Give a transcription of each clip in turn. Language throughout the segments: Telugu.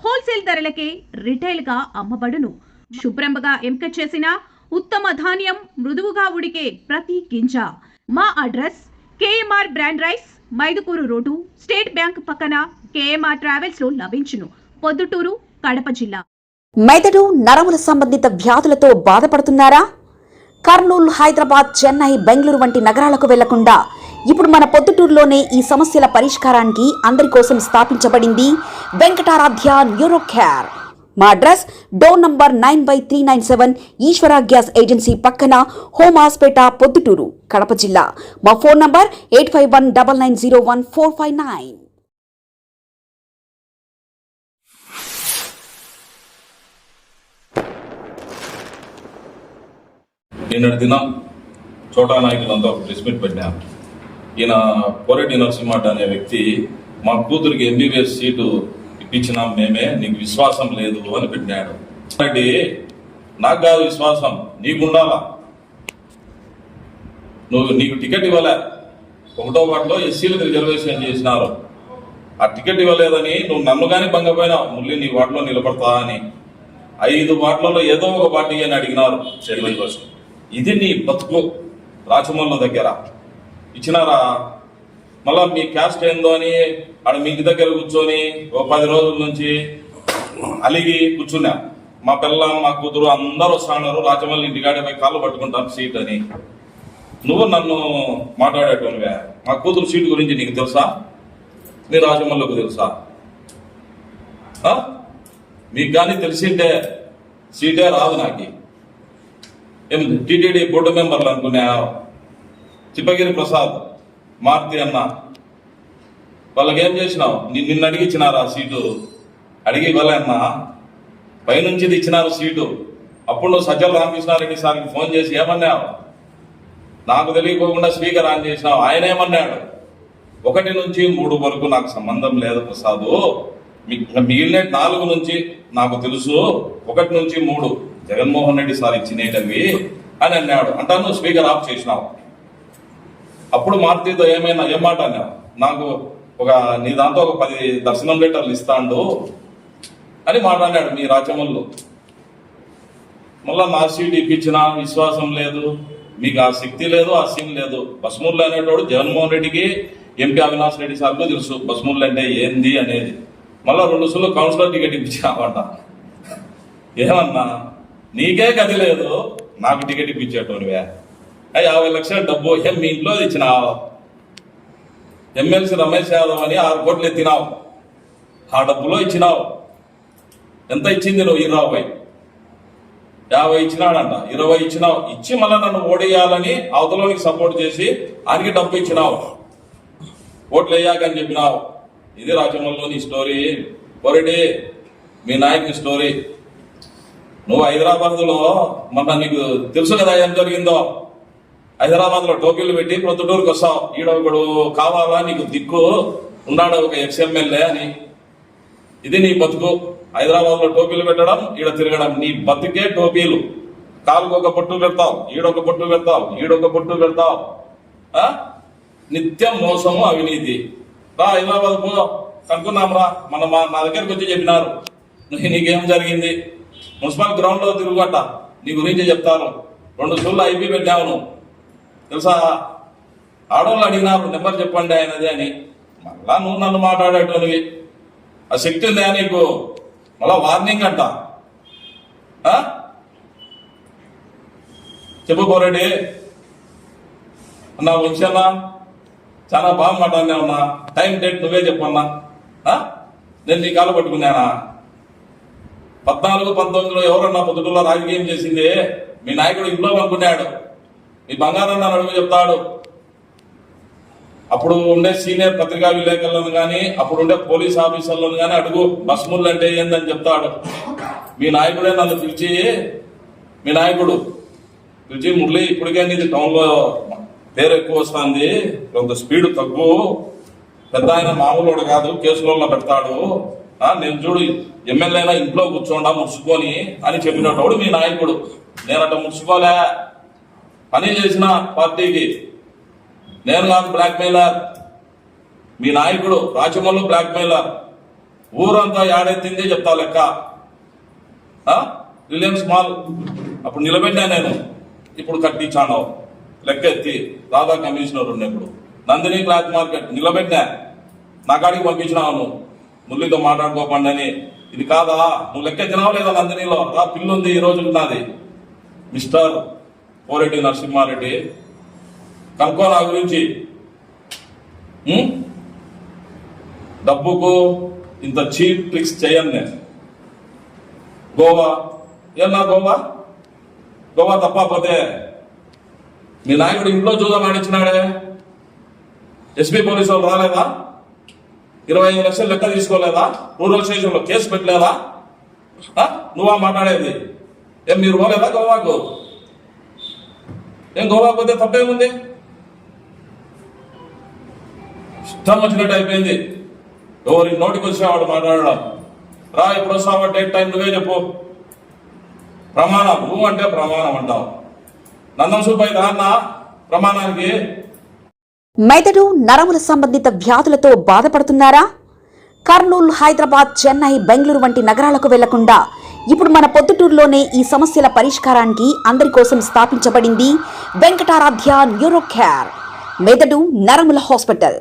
హోల్సేల్ ధరలకే రిటైల్ గా అమ్మబడును. శుభ్రంగా ఎంపిక చేసిన ఉత్తమ ధాన్యం మృదువుగా ఉడికే ప్రతి గింజ. మా address KMR brand rice, Mydukur road, state bank పక్కన, కేఎంఆర్ ట్రావెల్స్ లో లభించును. పొద్దుటూరు, కడప జిల్లా. మెదడు నరముల సంబంధిత వ్యాధులతో బాధపడుతున్నారా? కర్నూలు, హైదరాబాద్, చెన్నై, బెంగళూరు వంటి నగరాలకు వెళ్లకుండా ఇప్పుడు మన పొద్దుటూరులోనే ఈ సమస్యల పరిష్కారానికి అందరి కోసం స్థాపించబడింది వెంకటారాధ్య న్యూరో కేర్. మా అడ్రస్ డోర్ నంబర్ 9/397 ఈశ్వర గ్యాస్ ఏజెన్సీ పక్కన, హోమాస్పేట, పొద్దుటూరు, కడప జిల్లా. మా ఫోన్ నంబర్ 8519901459. నిన్నటి దినం చోటా నాయకులంతా ఒక ప్రెస్ మీట్ పెట్టినారు. ఈయన పోరెడ్డి నరసింహ అనే వ్యక్తి మా కూతురికి ఎంబీబీఎస్ సీటు ఇప్పించినాం మేమే, నీకు విశ్వాసం లేదు అని పెట్టినాడు. నాకు కాదు విశ్వాసం, నీకుండాలా. నీకు టికెట్ ఇవ్వలే, 1వ వార్డులో ఎస్సీలకు రిజర్వేషన్ చేసినారు. ఆ టికెట్ ఇవ్వలేదని నువ్వు నన్ను కానీ భంగపోయినావు, మళ్ళీ నీ వార్డులో నిలబడతా అని. 5 వార్డులలో ఏదో ఒక పార్టీ అని అడిగినారు చైర్మన్ కోసం. ఇది నీ బతుకు. రాచమల్ల దగ్గర ఇచ్చినారా? మళ్ళా మీ క్యాస్ట్ ఏందో అని ఆడ మీ ఇంటి దగ్గర కూర్చొని 10 రోజుల నుంచి అలిగి కూర్చున్నా. మా పిల్ల, మా కూతురు అందరూ వస్తున్నారు, రాచమల్లి ఇంటికాడే పోయి కాళ్ళు పట్టుకుంటాను సీట్ అని. నువ్వు నన్ను మాట్లాడేటోనివే. మా కూతురు సీటు గురించి నీకు తెలుసా? నీ రాజమల్లకు తెలుసా? మీకు కానీ తెలిసిందే సీటే రాదు. నాకు ఏం టీటీడీ బోర్డు మెంబర్లు అనుకున్నా, చిప్పగిరి ప్రసాద్, మార్తి అన్న, వాళ్ళకి ఏం చేసినావు? నిన్ను అడిగిచ్చినారా సీటు? అడిగి ఇవ్వలే అన్న, పైనుంచి ఇచ్చినారు సీటు. అప్పుడు నువ్వు సజ్జల రామకృష్ణారెడ్డి సార్కి ఫోన్ చేసి ఏమన్నావు? నాకు తెలియకోకుండా స్పీకర్ ఆన్ చేసినావు. ఆయన ఏమన్నాడు? 1 నుంచి 3 వరకు నాకు సంబంధం లేదు ప్రసాద్, మిగిలిన 4 నుంచి నాకు తెలుసు, 1 నుంచి 3 జగన్మోహన్ రెడ్డి సార్ ఇచ్చినవి అని అన్నాడు. అంటాను స్పీకర్ ఆఫ్ చేసినావు. అప్పుడు మార్తీతో ఏం మాట అన్నావు? నాకు నీ దాంతో ఒక 10 దర్శనం లెటర్లు ఇస్తాడు అని మాట్లాడాడు మీ రాచమల్లు. మళ్ళా నా సీట్ ఇప్పించిన విశ్వాసం లేదు, మీకు ఆ శక్తి లేదు, ఆ సీన్ లేదు. బస్మూర్లు అనేటోడు జగన్మోహన్ రెడ్డికి, ఎంపీ అవినాష్ రెడ్డి సార్కు తెలుసు బస్మూర్లు అంటే ఏంది అనేది. మళ్ళా 2 సార్లు కౌన్సిలర్ టికెట్ ఇప్పించావంట. ఏమన్నా నీకే గది లేదు, నాకు టికెట్ ఇప్పించేటోనివే. 50 లక్షల డబ్బు ఏం మీ ఇంట్లో ఇచ్చినావు? ఎమ్మెల్సీ రమేష్ యాదవ్ అని 6 కోట్లు ఎత్తినావు, ఆ డబ్బులో ఇచ్చినావు. ఎంత ఇచ్చింది నువ్వు? 20. 50 ఇచ్చినాడంట, 20 ఇచ్చినావు. ఇచ్చి మళ్ళీ నన్ను ఓడేయాలని అవతలోనికి సపోర్ట్ చేసి ఆయనకి డబ్బు ఇచ్చినావు, ఓట్లు వేయాకని చెప్పినావు. ఇది రాజమల్లోని స్టోరీ. పొరటి మీ నాయకుని స్టోరీ. నువ్వు హైదరాబాద్లో మొన్న నీకు తెలుసు కదా ఏం జరిగిందో. హైదరాబాద్లో టోపీలు పెట్టి ప్రొద్దుటూరుకు వస్తావు. ఈడొకడు కావాలా నీకు దిక్కు ఉన్నాడు, ఒక ఎక్స్ఎమ్మెల్యే అని. ఇది నీ బతుకు. హైదరాబాద్లో టోపీలు పెట్టడం, ఈడ తిరగడం. నీ బతుకే టోపీలు. కాలుకు ఒక పొట్టు పెడతావు, ఈడొక పొట్టు పెడతావు, ఈడొక పొట్టు పెడతావు. నిత్యం మోసము, అవినీతి. రా హైదరాబాద్ పో, కనుక్కున్నాం రా. నా దగ్గరకు వచ్చి చెప్పినారు నీకేం జరిగింది. మున్సిపల్ గ్రౌండ్ లో తిరుగుట నీ గురించి చెప్తాను. 2 సార్లు ఐపీ పెట్టావు నువ్వు, తెలుసా? ఆడవాళ్ళు అడిగినారు నెంబర్ చెప్పండి ఆయనది అని. మళ్ళా నువ్వు నన్ను మాట్లాడేటోనివి. ఆ శక్తి ఉందా నీకు? మళ్ళా వార్నింగ్ అంట. చెప్పు పోరెడ్డి అన్నా. ఉంచన్నా, చాలా బాగా మాట్లాడినావున్నా. టైం డేట్ నువ్వే చెప్పన్నా. నేను నీ కాలు పట్టుకున్నానా? 14, 19లో ఎవరన్నా పొద్దుటూరులో రాజకీయం చేసింది? మీ నాయకుడు ఇంట్లో అనుకున్నాడు, మీ బంగారన్న అడుగు చెప్తాడు. అప్పుడు ఉండే సీనియర్ పత్రికా విలేకరులను కానీ, అప్పుడు ఉండే పోలీస్ ఆఫీసర్లను కానీ అడుగు, బస్ముళ్ళు అంటే ఏందని చెప్తాడు. మీ నాయకుడే నన్ను పిలిచి, మీ నాయకుడు పిలిచి, మురళి ఇప్పటికే నీది టౌన్లో పేరు ఎక్కువ వస్తుంది, కొంత స్పీడ్ తక్కువ, పెద్ద ఆయన మామూలు కాదు, కేసులలో పెడతాడు. నేను చూడు ఎమ్మెల్యే అయినా ఇంట్లో కూర్చోండా ముడుచుకొని అని చెప్పినప్పుడు మీ నాయకుడు. నేనట ముడుచుకోలే, పని చేసిన పార్టీకి. నేను కాదు బ్లాక్ మెయిలర్. మీ నాయకుడు రాచమల్లు బ్లాక్ మెయిలర్. ఊరంతా ఏడెత్తిందే చెప్తా లెక్క. రిలయన్స్ మాల్ అప్పుడు నిలబెట్టినా నేను, ఇప్పుడు కట్టించాను లెక్క ఎత్తి. రాధా కమిషనర్ ఉన్నప్పుడు నందిని క్లాత్ మార్కెట్ నిలబెట్టినా, నా కాడికి పంపించినావు నువ్వు మురళితో మాట్లాడుకోకండి అని. ఇది కాదా? నువ్వు లెక్క ఎత్తినావు లేదా నందినిలో? రా, పిల్లు ఉంది ఈ రోజు నాది. మిస్టర్ కోరెడ్డి నరసింహారెడ్డి, కనుక్కో నా గురించి. డబ్బుకు ఇంత చీప్ ట్రిక్స్ చేయను నేను. గోవా ఏమన్నా గోవా తప్పపోతే మీ నాయకుడు ఇంట్లో జూదం ఆడించినాడే. ఎస్పీ పోలీసు వాళ్ళు రాలేదా? 25 లక్షలు లెక్క తీసుకోలేదా? రూరల్ స్టేషన్లో కేసు పెట్టలేదా? నువ్వా మాట్లాడేది? ఏం మీరు పోలేదా గోవాకు? ఏం గోవాకు పోతే తప్పేముంది? ఇష్టం వచ్చినట్టు అయిపోయింది. ఎవరి నోటికి వచ్చేవాడు మాట్లాడడం. రా, ఇప్పుడు వస్తావా? డేట్ టైం నువ్వే చెప్పు. ప్రమాణం నువ్వు అంటే ప్రమాణం అంటావు. నందం సూపై దాన్న ప్రమాణానికి. మెదడు నరముల సంబంధిత వ్యాధులతో బాధపడుతున్నారా? కర్నూలు, హైదరాబాద్, చెన్నై, బెంగళూరు వంటి నగరాలకు వెళ్లకుండా ఇప్పుడు మన పొద్దుటూరులోనే ఈ సమస్యల పరిష్కారానికి అందరి కోసం స్థాపించబడింది వెంకటారాధ్య న్యూరో కేర్ మెదడు నరముల hospital.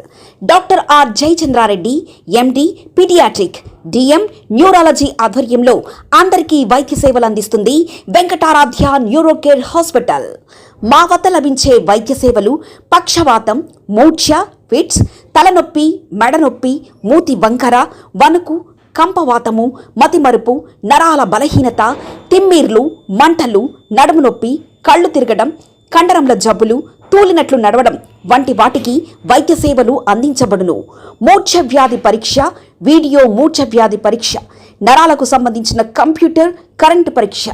Doctor R Jayachandra Reddy, MD, paediatric, DM, neurology ఆధ్వర్యంలో అందరికీ వైద్య సేవలు అందిస్తుంది వెంకటారాధ్య న్యూరో కేర్ హాస్పిటల్. మా వద్ద లభించే వైద్య సేవలు పక్షవాతం, మూర్ఛ, ఫిట్స్, తలనొప్పి, మెడనొప్పి, మూతి వంకర, వణుకు, కంపవాతము, మతిమరుపు, నరాల బలహీనత, తిమ్మిర్లు, మంటలు, నడుము నొప్పి, కళ్ళు తిరగడం, కండరంల జబ్బులు, తూలినట్లు నడవడం వంటి వాటికి వైద్య సేవలు అందించబడును. మూర్ఛ వ్యాధి పరీక్ష, వీడియో మూర్ఛ వ్యాధి పరీక్ష, నరాలకు సంబంధించిన కంప్యూటర్ కరెంటు పరీక్ష,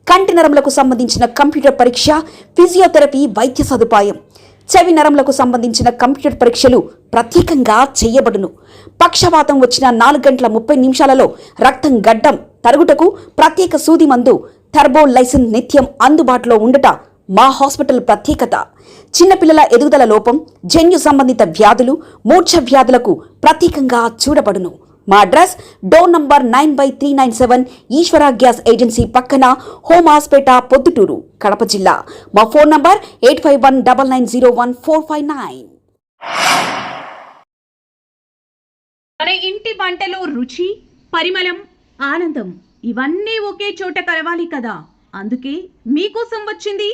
కంటి నరములకు సంబంధించిన కంప్యూటర్ పరీక్ష, ఫిజియోథెరపీ వైద్య సదుపాయం, చెవి నరములకు సంబంధించిన కంప్యూటర్ పరీక్షలు ప్రత్యేకంగా చేయబడును. పక్షవాతం వచ్చిన 4 గంటల 30 నిమిషాలలో రక్తం గడ్డం తరుగుటకు ప్రత్యేక సూది మందు థర్బోలైసిన్ నిత్యం అందుబాటులో ఉండట మా హాస్పిటల్ ప్రత్యేకత. చిన్నపిల్లల ఎదుగుదల లోపం, జన్యు సంబంధిత వ్యాధులు, మూర్ఛ వ్యాధులకు ప్రత్యేకంగా చూడబడును. మా అడ్రస్ డోర్ నంబర్ 9/397 ఈశ్వర గ్యాస్ ఏజెన్సీ పక్కన, హోమాస్పేట, పొద్దుటూరు, కడప జిల్లా. మా ఫోన్ నంబర్ 8519901459. మన ఇంటి వంటలో రుచి, పరిమళం, ఆనందం ఇవన్నీ ఒకే చోట కలవాలి కదా. అందుకే మీకోసం వచ్చింది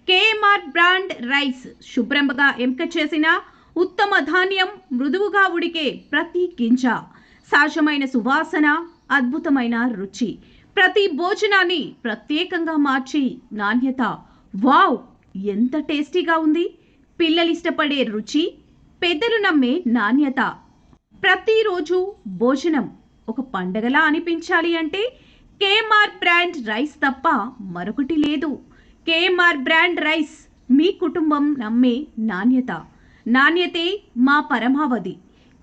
కేఎంఆర్ బ్రాండ్ రైస్. శుభ్రంగా ఎంపిక చేసిన ఉత్తమ ధాన్యం, మృదువుగా ఉడికే ప్రతి గింజ, సహజమైన సువాసన, అద్భుతమైన రుచి, ప్రతి భోజనాన్ని ప్రత్యేకంగా మార్చి నాణ్యత. వావ్, ఎంత టేస్టీగా ఉంది! పిల్లలు ఇష్టపడే రుచి, పెద్దలు నమ్మే నాణ్యత. ప్రతిరోజు భోజనం ఒక పండగలా అనిపించాలి అంటే కేఎంఆర్ బ్రాండ్ రైస్ తప్ప మరొకటి లేదు. కేఎంఆర్ బ్రాండ్ రైస్ మీ కుటుంబం నమ్మే నాణ్యత. నాణ్యతే మా పరమావధి.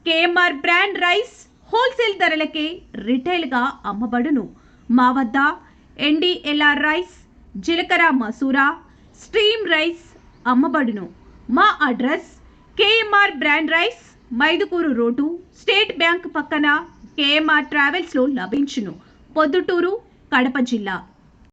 కేఎంఆర్ బ్రాండ్ రైస్ హోల్సేల్ ధరలకే రిటైల్గా అమ్మబడును. మా వద్ద NDLR రైస్, జీలకర్ర మసూరా, స్ట్రీమ్ రైస్ అమ్మబడును. మా address KMR brand rice, Mydukur road, state bank పక్కన, కేఎంఆర్ ట్రావెల్స్లో లభించును. పొద్దుటూరు, కడప జిల్లా.